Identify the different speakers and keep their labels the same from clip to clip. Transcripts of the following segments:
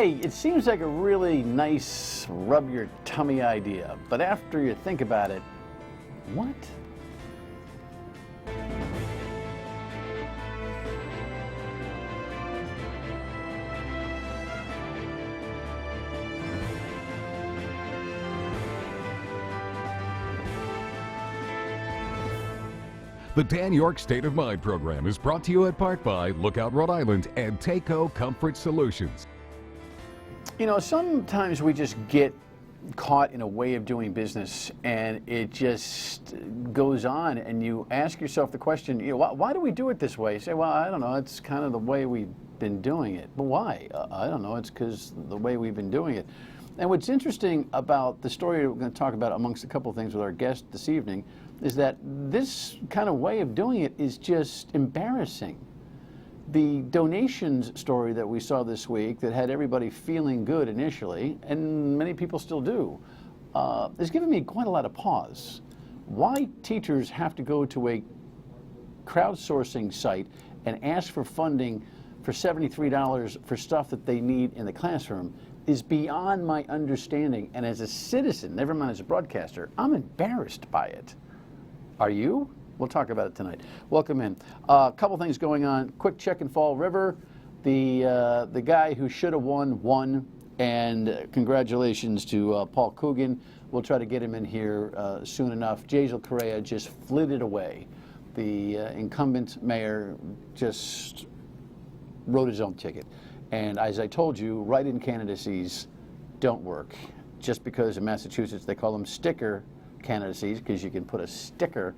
Speaker 1: Hey, it seems like a really nice rub your tummy idea, but after you think about it, what?
Speaker 2: The Dan York State of Mind program is brought to you at part by Lookout Rhode Island and Taco Comfort Solutions.
Speaker 1: You know, sometimes we just get caught in a way of doing business and it just goes on, and you ask yourself the question, you know, why do we do it this way? You say, well, I don't know, it's kind of the way we've been doing it. But why? I don't know, it's because the way we've been doing it. And what's interesting about the story we're going to talk about, amongst a couple of things with our guest this evening, is that this kind of way of doing it is just embarrassing. The donations story that we saw this week that had everybody feeling good initially, and many people still do, has given me quite a lot of pause. Why teachers have to go to a crowdsourcing site and ask for funding for $73 for stuff that they need in the classroom is beyond my understanding. And as a citizen, never mind as a broadcaster, I'm embarrassed by it. Are you? We'll talk about it tonight. Welcome in. A couple things going on. Quick check in Fall River. The guy who should have won, and congratulations to Paul Coogan. We'll try to get him in here soon enough. Jazel Correa just flitted away. The incumbent mayor just wrote his own ticket. And as I told you, write-in candidacies don't work. Just because in Massachusetts they call them sticker candidacies, because you can put a sticker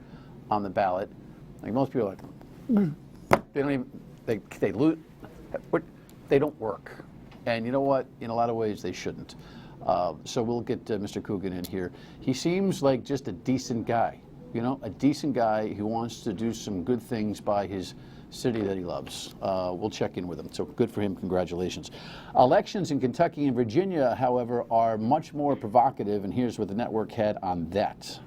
Speaker 1: on the ballot. Like most people are like, they don't even, they lose, they don't work. And you know what? In a lot of ways they shouldn't. So we'll get Mr. Coogan in here. He seems like just a decent guy, you know, a decent guy who wants to do some good things by his city that he loves. We'll check in with him. So good for him. Congratulations. Elections in Kentucky and Virginia, however, are much more provocative, and here's what the network had on that.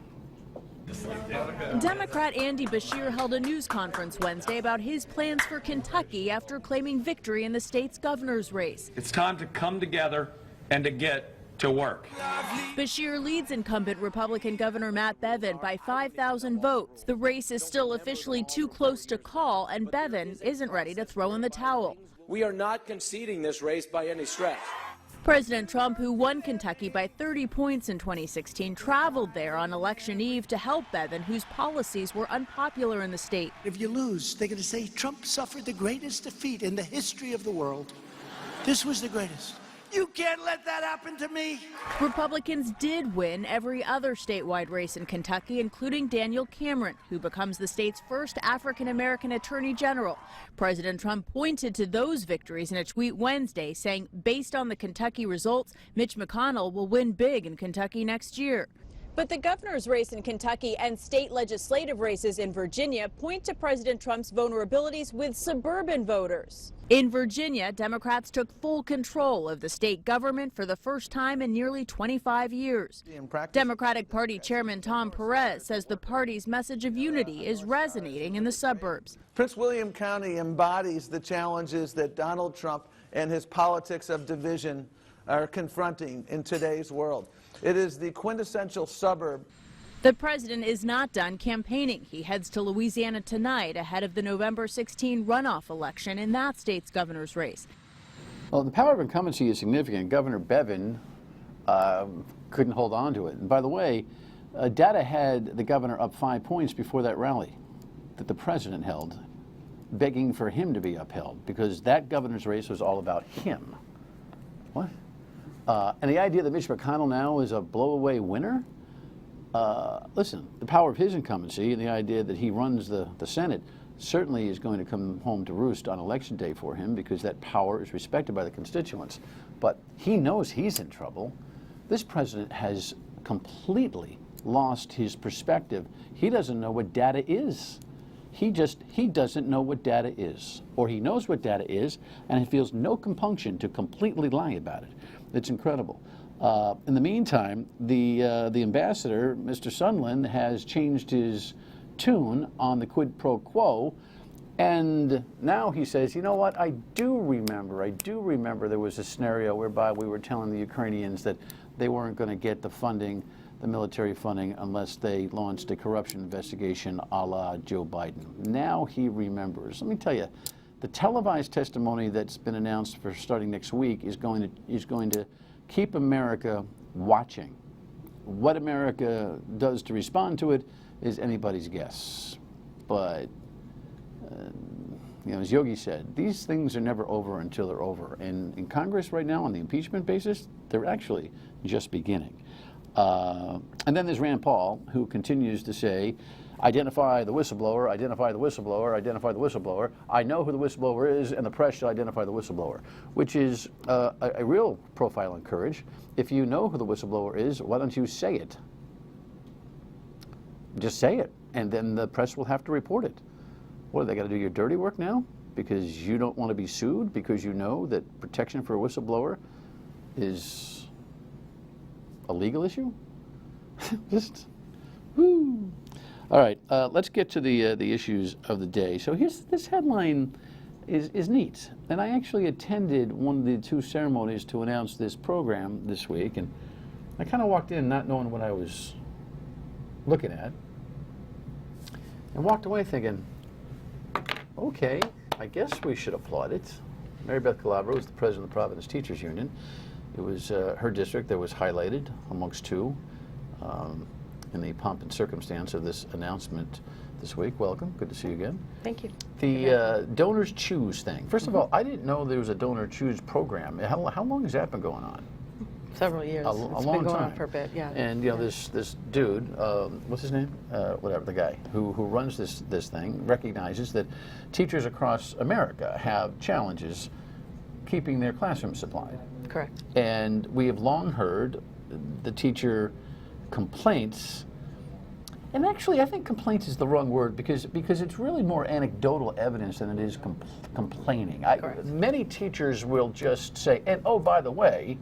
Speaker 3: Democrat Andy Beshear held a news conference Wednesday about his plans for Kentucky after claiming victory in the state's governor's race.
Speaker 4: It's time to come together and to get to work.
Speaker 3: Beshear leads incumbent Republican Governor Matt Bevin by 5,000 votes. The race is still officially too close to call, and Bevin isn't ready to throw in the towel.
Speaker 5: We are not conceding this race by any stretch.
Speaker 3: President Trump, who won Kentucky by 30 points in 2016, traveled there on election eve to help Bevin, whose policies were unpopular in the state.
Speaker 6: If you lose, they're going to say Trump suffered the greatest defeat in the history of the world. This was the greatest. You can't let that happen to me.
Speaker 3: Republicans did win every other statewide race in Kentucky, including Daniel Cameron, who becomes the state's first African-American attorney general. President Trump pointed to those victories in a tweet Wednesday, saying, based on the Kentucky results, Mitch McConnell will win big in Kentucky next year. But the governor's race in Kentucky and state legislative races in Virginia point to President Trump's vulnerabilities with suburban voters. In Virginia, Democrats took full control of the state government for the first time in nearly 25 years. Democratic Party Chairman Tom Perez says the party's message of unity is resonating in the suburbs.
Speaker 7: Prince William County embodies the challenges that Donald Trump and his politics of division are confronting in today's world. It is the quintessential suburb.
Speaker 3: The president is not done campaigning. He heads to Louisiana tonight ahead of the November 16 runoff election in that state's governor's race.
Speaker 1: Well, the power of incumbency is significant. Governor Bevin couldn't hold on to it. And by the way, data had the governor up 5 points before that rally that the president held, begging for him to be upheld, because that governor's race was all about him. What? And the idea that Mitch McConnell now is a blow-away winner? Listen, the power of his incumbency and the idea that he runs the Senate certainly is going to come home to roost on Election Day for him, because that power is respected by the constituents. But he knows he's in trouble. This president has completely lost his perspective. He doesn't know what data is. He doesn't know what data is, or he knows what data is, and he feels no compunction to completely lie about it. It's incredible. In the meantime, the ambassador, Mr. Sondland, has changed his tune on the quid pro quo And now he says, you know what, I do remember there was a scenario whereby we were telling the Ukrainians that they weren't going to get the funding, the military funding, unless they launched a corruption investigation a la Joe Biden. Now he remembers. Let me tell you, the televised testimony that's been announced for starting next week is going to keep America watching. What America does to respond to it is anybody's guess. But you know, as Yogi said, these things are never over until they're over. And in Congress right now, on the impeachment basis, they're actually just beginning. And then there's Rand Paul, who continues to say, identify the whistleblower, identify the whistleblower, identify the whistleblower. I know who the whistleblower is, and the press should identify the whistleblower, which is a real profile in courage. If you know who the whistleblower is, why don't you say it? Just say it, and then the press will have to report it. What, do they got to do your dirty work now because you don't want to be sued because you know that protection for a whistleblower is a legal issue? Just, woo. All right, let's get to the issues of the day. So here's this headline is neat, and I actually attended one of the two ceremonies to announce this program this week, and I kind of walked in not knowing what I was looking at, and walked away thinking, okay, I guess we should applaud it. Maribeth Calabro is the president of the Providence Teachers Union. It was her district that was highlighted amongst two in the pomp and circumstance of this announcement this week. Welcome. Good to see you again.
Speaker 8: Thank you.
Speaker 1: The Donors Choose thing. First of all, I didn't know there was a Donor Choose program. How long has that been going on?
Speaker 8: Several years.
Speaker 1: It's
Speaker 8: long
Speaker 1: been
Speaker 8: going
Speaker 1: time.
Speaker 8: on for a bit, yeah.
Speaker 1: And you know, this dude, what's his name? Whatever, the guy who runs this thing recognizes that teachers across America have challenges keeping their classrooms supplied.
Speaker 8: Correct.
Speaker 1: And we have long heard the teacher complaints, and actually I think complaints is the wrong word because it's really more anecdotal evidence than it is complaining. Many teachers will just say, and oh, by the way,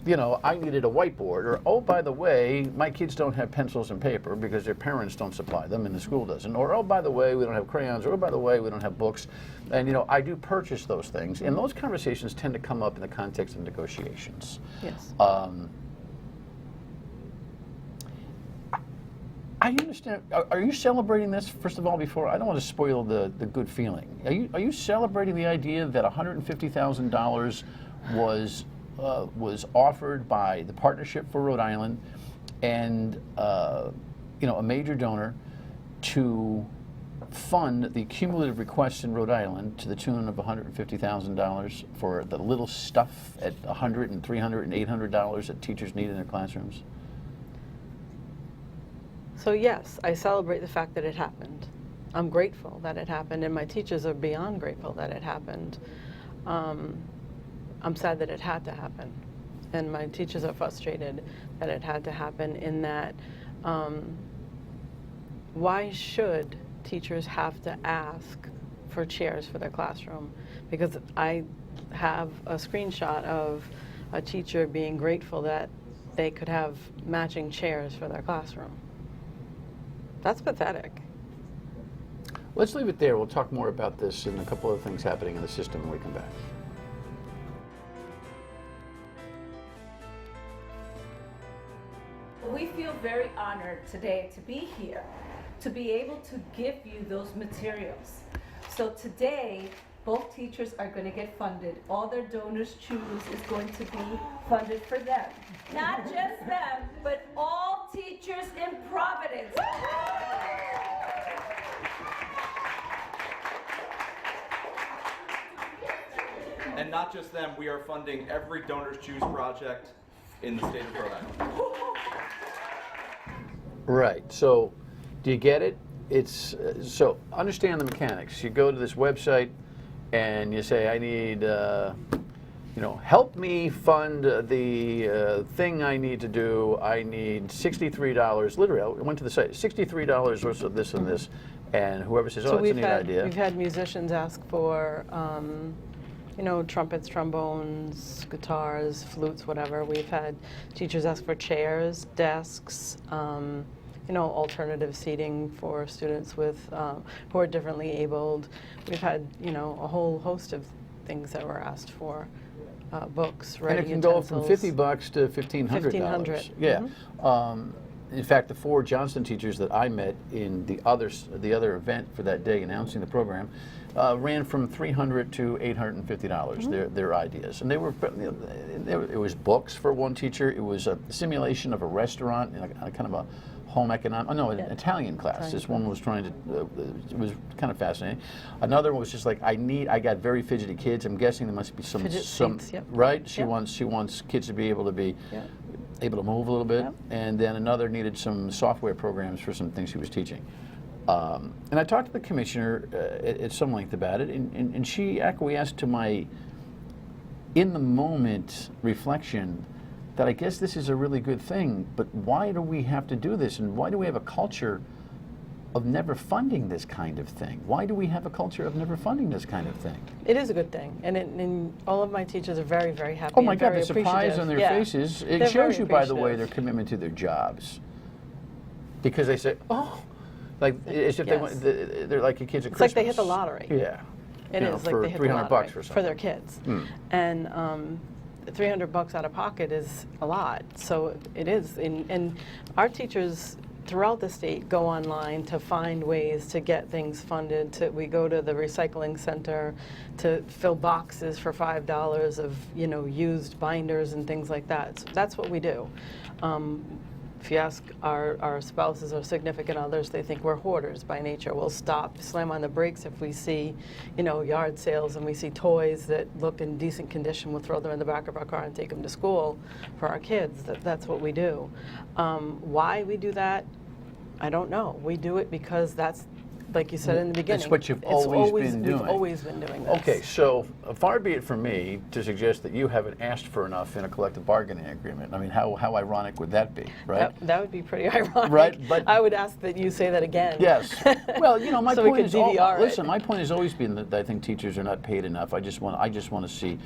Speaker 1: you know, I needed a whiteboard, or oh, by the way, my kids don't have pencils and paper because their parents don't supply them and the school doesn't, or oh, by the way, we don't have crayons, or oh, by the way, we don't have books. And you know, I do purchase those things, and those conversations tend to come up in the context of negotiations.
Speaker 8: Yes.
Speaker 1: I understand. Are you celebrating this, first of all, before, I don't want to spoil the good feeling. Are you celebrating the idea that $150,000 was offered by the Partnership for Rhode Island and you know, a major donor to fund the cumulative requests in Rhode Island to the tune of $150,000 for the little stuff at $100 and $300 and $800 that teachers need in their classrooms?
Speaker 8: So yes, I celebrate the fact that it happened. I'm grateful that it happened, and my teachers are beyond grateful that it happened. I'm sad that it had to happen, and my teachers are frustrated that it had to happen in that why should teachers have to ask for chairs for their classroom? Because I have a screenshot of a teacher being grateful that they could have matching chairs for their classroom. That's pathetic.
Speaker 1: Let's leave it there. We'll talk more about this and a couple of things happening in the system when we come back.
Speaker 9: We feel very honored today to be here, to be able to give you those materials. So today, both teachers are going to get funded. All their Donors Choose is going to be funded for them. Not just them, but all teachers in Providence.
Speaker 10: And not just them, we are funding every Donors Choose project in the state of Rhode Island.
Speaker 1: Right. So, do you get it? It's so understand the mechanics. You go to this website, and you say, "I need, you know, help me fund the thing I need to do. I need $63." Literally, I went to the site. $63 worth of this and this, and whoever says, "Oh, that's a neat idea."
Speaker 8: We've had musicians ask for. You know, trumpets, trombones, guitars, flutes, whatever. We've had teachers ask for chairs, desks, you know, alternative seating for students with who are differently abled. We've had, you know, a whole host of things that were asked for. Books, writing
Speaker 1: And it can go
Speaker 8: utensils.
Speaker 1: from $50 to $1,500.
Speaker 8: $1,500.
Speaker 1: Yeah. In fact, the 4 Johnston teachers that I met in the other event for that day announcing the program ran from $300 to $850. Their ideas, and they were, you know, it was books for one teacher. It was a simulation of a restaurant in a kind of a home economic, an Italian class. This one was trying to, it was kind of fascinating. Another one was just like, I got very fidgety kids. I'm guessing there must be some,
Speaker 8: seats, yep.
Speaker 1: Right? She
Speaker 8: Yep.
Speaker 1: wants kids to be able to
Speaker 8: Yep.
Speaker 1: able to move a little bit.
Speaker 8: Yep.
Speaker 1: And then another needed some software programs for some things she was teaching. And I talked to the commissioner at some length about it, and she acquiesced to my in-the-moment reflection that I guess this is a really good thing, but why do we have to do this, and why do we have a culture of never funding this kind of thing? Why do we have a culture of never funding this kind of thing?
Speaker 8: It is a good thing, and all of my teachers are very, very happy.
Speaker 1: Oh my
Speaker 8: and
Speaker 1: God,
Speaker 8: very
Speaker 1: the surprise
Speaker 8: appreciative.
Speaker 1: on their
Speaker 8: Yeah.
Speaker 1: faces, it
Speaker 8: They're
Speaker 1: shows
Speaker 8: very
Speaker 1: you, by the way,
Speaker 8: appreciative.
Speaker 1: their commitment to their jobs. Because they say, oh, like as if they
Speaker 8: Yes.
Speaker 1: want, they're like your kids at
Speaker 8: It's
Speaker 1: Christmas.
Speaker 8: like they hit the lottery.
Speaker 1: Yeah.
Speaker 8: It
Speaker 1: You know,
Speaker 8: is like
Speaker 1: for
Speaker 8: they hit
Speaker 1: $300
Speaker 8: the lottery
Speaker 1: or something.
Speaker 8: for their kids, and $300 out of pocket is a lot. So it is, and our teachers throughout the state go online to find ways to get things funded. We go to the recycling center to fill boxes for $5 of, you know, used binders and things like that. So that's what we do. If you ask our spouses or significant others, they think we're hoarders by nature. We'll stop, slam on the brakes if we see, you know, yard sales and we see toys that look in decent condition. We'll throw them in the back of our car and take them to school for our kids. That's what we do. Why we do that, I don't know. We do it because that's, like you said in the beginning.
Speaker 1: It's what you've always been doing.
Speaker 8: We've always been doing this.
Speaker 1: Okay, so far be it from me to suggest that you haven't asked for enough in a collective bargaining agreement. I mean, how ironic would that be, right?
Speaker 8: That would be pretty ironic.
Speaker 1: Right, but
Speaker 8: I would ask that you say that again.
Speaker 1: Yes. Well, you know, my
Speaker 8: So we
Speaker 1: point
Speaker 8: could
Speaker 1: is,
Speaker 8: DVR it.
Speaker 1: listen, my point has always been that I think teachers are not paid enough. I just want to see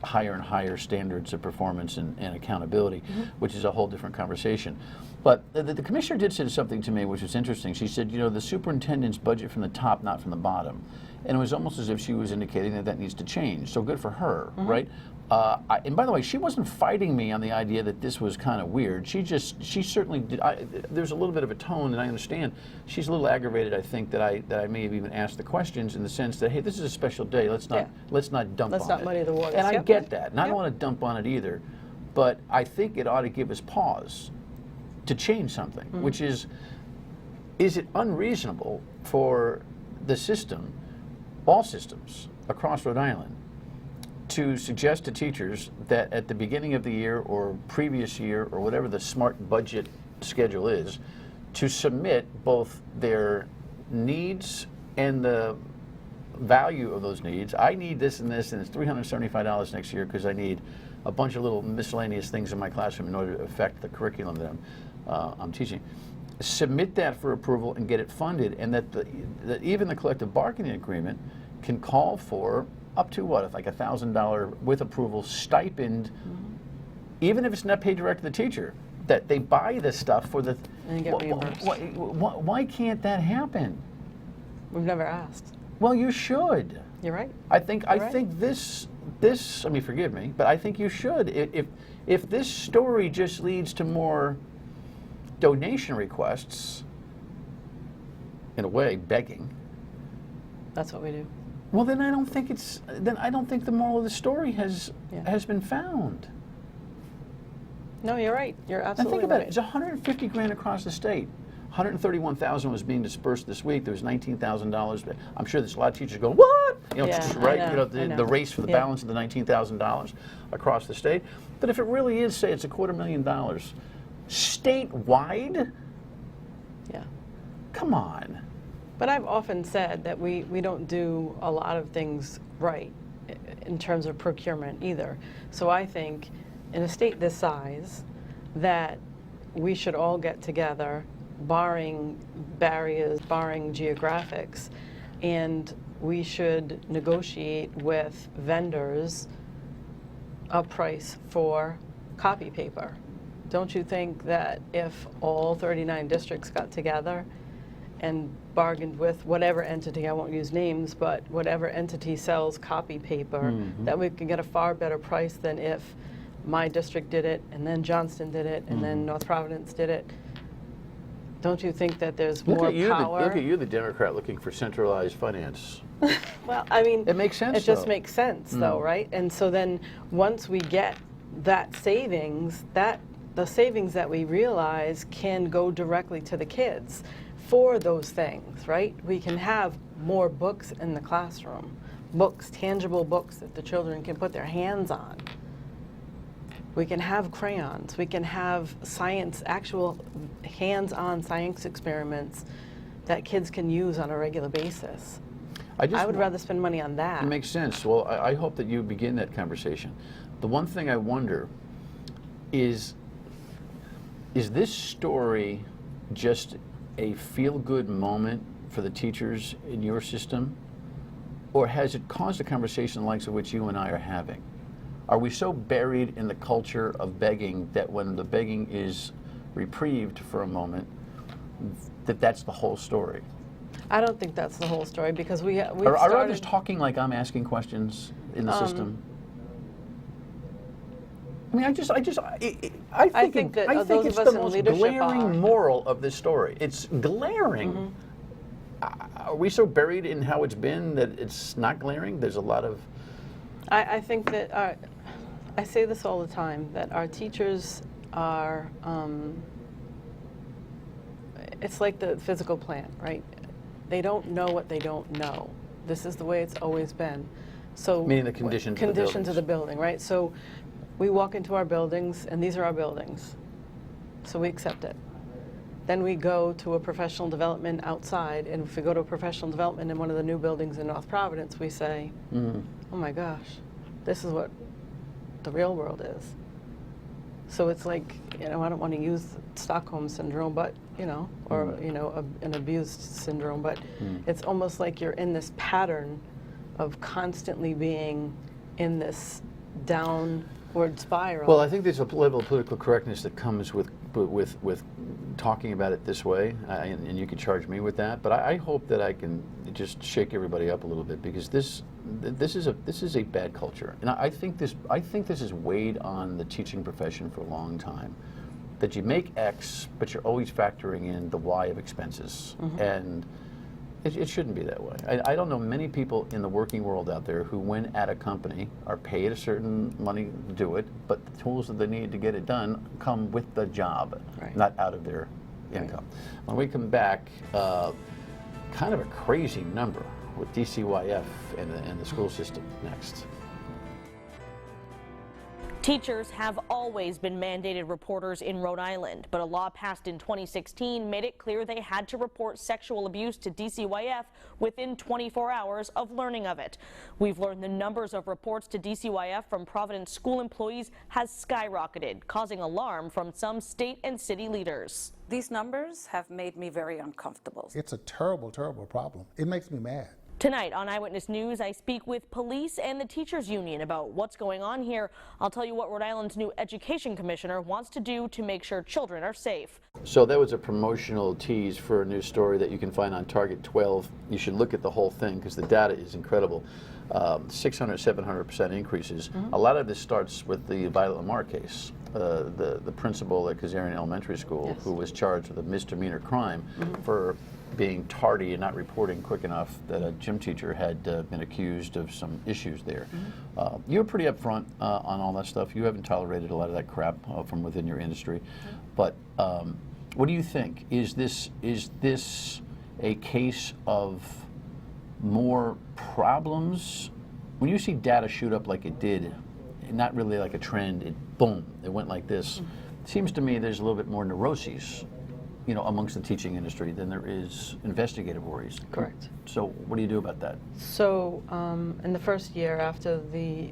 Speaker 1: higher and higher standards of performance and accountability, which is a whole different conversation. But the commissioner did say something to me which was interesting. She said, you know, the superintendent's budget from the top, not from the bottom. And it was almost as if she was indicating that needs to change. So good for her, right? And by the way, she wasn't fighting me on the idea that this was kind of weird. She certainly did. There's a little bit of a tone, and I understand. She's a little aggravated, I think, that I may have even asked the questions in the sense that, hey, this is a special day. Let's not dump on it.
Speaker 8: Let's not muddy the waters.
Speaker 1: And I
Speaker 8: Yep.
Speaker 1: get that. And I
Speaker 8: Yep.
Speaker 1: don't want to dump on it either. But I think it ought to give us pause to change something, which is it unreasonable for the system, all systems across Rhode Island, to suggest to teachers that at the beginning of the year or previous year or whatever the smart budget schedule is, to submit both their needs and the value of those needs. I need this and this, and it's $375 next year because I need a bunch of little miscellaneous things in my classroom in order to affect the curriculum that I'm teaching. Submit that for approval and get it funded, and that even the collective bargaining agreement can call for up to what, like $1,000 with approval stipend, even if it's not paid direct to the teacher. That they buy this stuff for the.
Speaker 8: And get reimbursed.
Speaker 1: Why can't that happen?
Speaker 8: We've never asked.
Speaker 1: Well, you should.
Speaker 8: You're right.
Speaker 1: I think
Speaker 8: You're
Speaker 1: think this. I mean, forgive me, but I think you should. If this story just leads to more donation requests, in a way, begging.
Speaker 8: That's what we do.
Speaker 1: Well, then I don't think the moral of the story has been found.
Speaker 8: No, you're right. You're
Speaker 1: And
Speaker 8: absolutely
Speaker 1: think about
Speaker 8: right.
Speaker 1: it. It's 150 grand across the state. 131,000 was being dispersed this week. There was $19,000. I'm sure there's a lot of teachers going, what? You know,
Speaker 8: Yeah,
Speaker 1: right?
Speaker 8: I
Speaker 1: You
Speaker 8: know,
Speaker 1: know,
Speaker 8: I know.
Speaker 1: the race for the
Speaker 8: Yeah.
Speaker 1: balance of the $19,000 across the state. But if it really is, say, it's $250,000 statewide,
Speaker 8: Yeah.
Speaker 1: come on.
Speaker 8: But I've often said that we don't do a lot of things right in terms of procurement either. So I think in a state this size that we should all get together, barring barriers, barring geographics, and we should negotiate with vendors a price for copy paper. don't you think that if all 39 districts got together and bargained with whatever entity, I won't use names, but whatever entity sells copy paper, that we could get a far better price than if my district did it, and then Johnston did it, and then North Providence did it? Don't you think that there's more power?
Speaker 1: Look at you, the Democrat, looking for centralized finance.
Speaker 8: Well, I mean,
Speaker 1: it makes sense.
Speaker 8: It just makes sense, though, right? And so then, once we get that savings, the savings that we realize can go directly to the kids for those things, right? We can have more books in the classroom, books, tangible books that the children can put their hands on. We can have crayons. We can have science, actual hands-on science experiments that kids can use on a regular basis. I would rather spend money on that.
Speaker 1: It makes sense. Well, I hope that you begin that conversation. The one thing I wonder is this story just a feel-good moment for the teachers in your system, or has it caused a conversation the likes of which you and I are having? Are we so buried in the culture of begging that when the begging is reprieved for a moment, that's the whole story?
Speaker 8: I don't think that's the whole story, because we
Speaker 1: Are others talking like I'm asking questions in the system? I mean, I think it's the most glaring moral of this story. It's glaring. Are we so buried in how it's been that it's not glaring? There's a lot of...
Speaker 8: I think that I say this all the time, that our teachers are, it's like the physical plant, right? They don't know what they don't know. This is the way it's always been. So
Speaker 1: meaning the conditions
Speaker 8: of the building, right? So we walk into our buildings, and these are our buildings. So we accept it. Then we go to a professional development outside, and if we go to a professional development in one of the new buildings in North Providence, we say, oh my gosh, this is what the real world is. So it's like, I don't want to use Stockholm syndrome, but, or, an abused syndrome, but it's almost like you're in this pattern of constantly being in this downward spiral.
Speaker 1: Well, I think there's a level of political correctness that comes with talking about it this way, and you can charge me with that. But I hope that I can just shake everybody up a little bit, because this is a bad culture, and I think this has weighed on the teaching profession for a long time. That you make X, but you're always factoring in the Y of expenses, and it shouldn't be that way. I don't know many people in the working world out there who, when at a company, are paid a certain money to do it, but the tools that they need to get it done come with the job, not out of their income. When we come back, kind of a crazy number with DCYF and the school system next.
Speaker 11: Teachers have always been mandated reporters in Rhode Island, but a law passed in 2016 made it clear they had to report sexual abuse to DCYF within 24 hours of learning of it. We've learned the numbers of reports to DCYF from Providence school employees has skyrocketed, causing alarm from some state and city leaders.
Speaker 12: These numbers have made me very uncomfortable.
Speaker 13: It's a terrible, terrible problem. It makes me mad.
Speaker 11: Tonight on Eyewitness News, I speak with police and the teachers union about what's going on here. I'll tell you what Rhode Island's new education commissioner wants to do to make sure children are safe.
Speaker 1: So that was a promotional tease for a new story that you can find on Target 12. You should look at the whole thing, because the data is incredible. 600, 700% increases. A lot of this starts with the Violet Lamar case. The principal at Kazarian Elementary School, who was charged with a misdemeanor crime for being tardy and not reporting quick enough that a gym teacher had been accused of some issues there. You were pretty upfront on all that stuff. You haven't tolerated a lot of that crap from within your industry. But what do you think? Is this a case of more problems? When you see data shoot up like it did, not really like a trend, it went like this. It seems to me there's a little bit more neuroses, amongst the teaching industry than there is investigative worries.
Speaker 8: Correct.
Speaker 1: So what do you do about that?
Speaker 8: So in the first year after the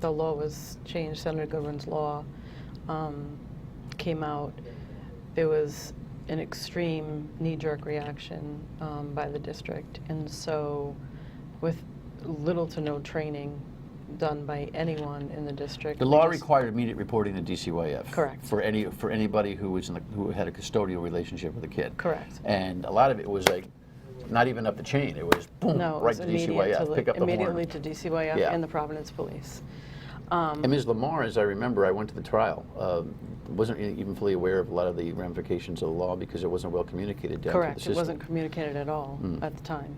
Speaker 8: law was changed, Senator Goodwin's law came out, there was an extreme knee-jerk reaction by the district. And so with little to no training, done by anyone in the district.
Speaker 1: The law required immediate reporting to DCYF.
Speaker 8: Correct.
Speaker 1: For anybody who was who had a custodial relationship with a kid.
Speaker 8: Correct.
Speaker 1: And a lot of it was like not even up the chain. It was boom,
Speaker 8: No,
Speaker 1: right
Speaker 8: it
Speaker 1: to
Speaker 8: was
Speaker 1: DCYF. Pick up the horn.
Speaker 8: immediately to DCYF
Speaker 1: Yeah.
Speaker 8: and the Providence Police.
Speaker 1: And Ms. Lamar, as I remember, I went to the trial. Wasn't even fully aware of a lot of the ramifications of the law because it wasn't well communicated down to the
Speaker 8: Correct.
Speaker 1: system.
Speaker 8: It wasn't communicated at all at the time.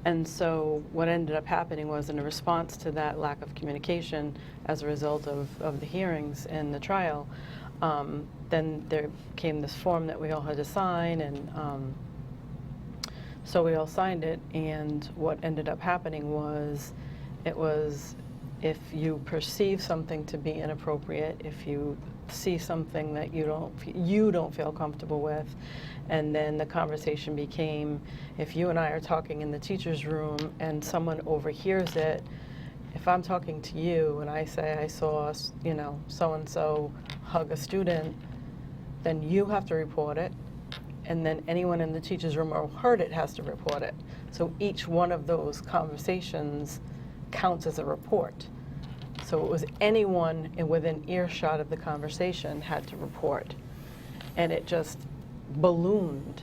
Speaker 8: And so what ended up happening was, in a response to that lack of communication as a result of the hearings and the trial, then there came this form that we all had to sign, and so we all signed it, and what ended up happening was, it was, if you perceive something to be inappropriate, if you see something that you don't feel comfortable with, and then the conversation became, if you and I are talking in the teacher's room and someone overhears it, if I'm talking to you and I say I saw, you know, so-and-so hug a student, then you have to report it, and then anyone in the teacher's room who heard it has to report it. So each one of those conversations counts as a report. So it was anyone within earshot of the conversation had to report. And it just ballooned.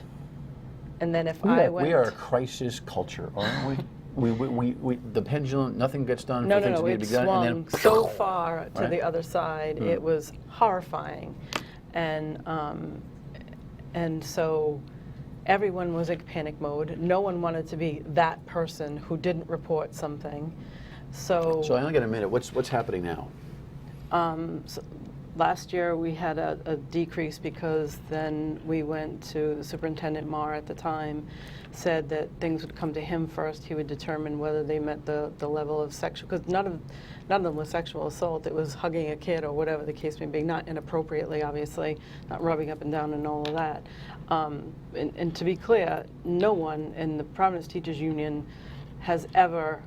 Speaker 8: And then if I went...
Speaker 1: We are a crisis culture, aren't we? The pendulum, nothing gets done
Speaker 8: No,
Speaker 1: for things that need
Speaker 8: it
Speaker 1: to be done.
Speaker 8: swung
Speaker 1: And then,
Speaker 8: so far to
Speaker 1: right?
Speaker 8: the other side. It was horrifying. And so everyone was in panic mode. No one wanted to be that person who didn't report something. So
Speaker 1: I only got a minute. What's happening now?
Speaker 8: So last year we had a decrease because then we went to Superintendent Marr at the time, said that things would come to him first. He would determine whether they met the level of sexual, because none of them was sexual assault. It was hugging a kid or whatever the case may be, not inappropriately, obviously, not rubbing up and down and all of that. And to be clear, no one in the Providence Teachers Union has ever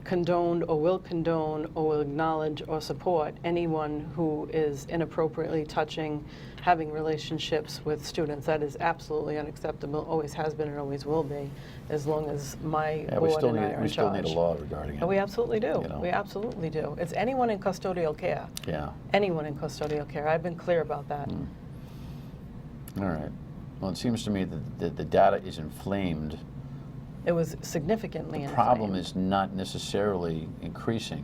Speaker 8: condoned or will condone or will acknowledge or support anyone who is inappropriately touching, having relationships with students. That is absolutely unacceptable, always has been and always will be, as long as my board and I are in charge.
Speaker 1: We still need a law regarding it.
Speaker 8: And we absolutely do.
Speaker 1: You know?
Speaker 8: We absolutely do. It's anyone in custodial care.
Speaker 1: Yeah.
Speaker 8: Anyone in custodial care. I've been clear about that.
Speaker 1: All right. Well, it seems to me that the data is inflamed.
Speaker 8: It was significantly
Speaker 1: The problem is not necessarily increasing,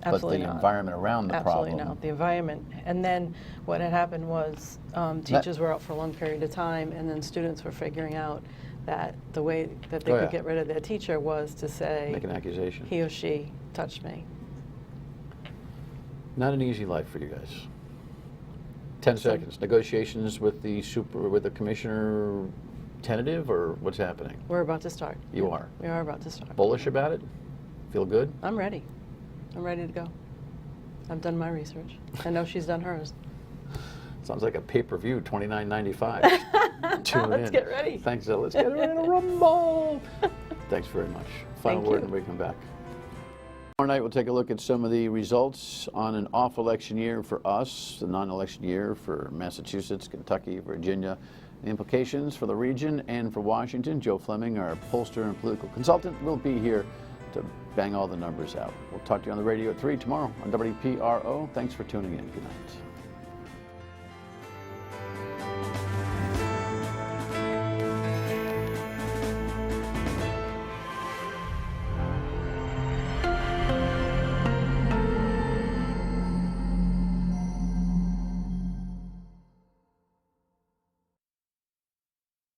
Speaker 8: Absolutely
Speaker 1: but the
Speaker 8: not.
Speaker 1: environment around the
Speaker 8: Absolutely
Speaker 1: problem.
Speaker 8: not. The environment. And then what had happened was teachers were out for a long period of time, and then students were figuring out that the way that they could get rid of their teacher was to say,
Speaker 1: make an accusation.
Speaker 8: He or she touched me.
Speaker 1: Not an easy life for you guys. 10 seconds. Negotiations with the commissioner, tentative, or what's happening?
Speaker 8: We're about to start.
Speaker 1: You are?
Speaker 8: We are about to start.
Speaker 1: Bullish about it? Feel good?
Speaker 8: I'm ready. I'm ready to go. I've done my research. I know she's done hers.
Speaker 1: Sounds like a pay-per-view, $29.95. Tune in.
Speaker 8: Let's get ready.
Speaker 1: Thanks, Ella. Let's get ready to rumble. Thanks very much. Final
Speaker 8: Thank
Speaker 1: word
Speaker 8: you.
Speaker 1: and we come back. Tomorrow night we'll take a look at some of the results on an off-election year for us, the non-election year for Massachusetts, Kentucky, Virginia, the implications for the region and for Washington. Joe Fleming, our pollster and political consultant, will be here to bang all the numbers out. We'll talk to you on the radio at 3 tomorrow on WPRO. Thanks for tuning in. Good night.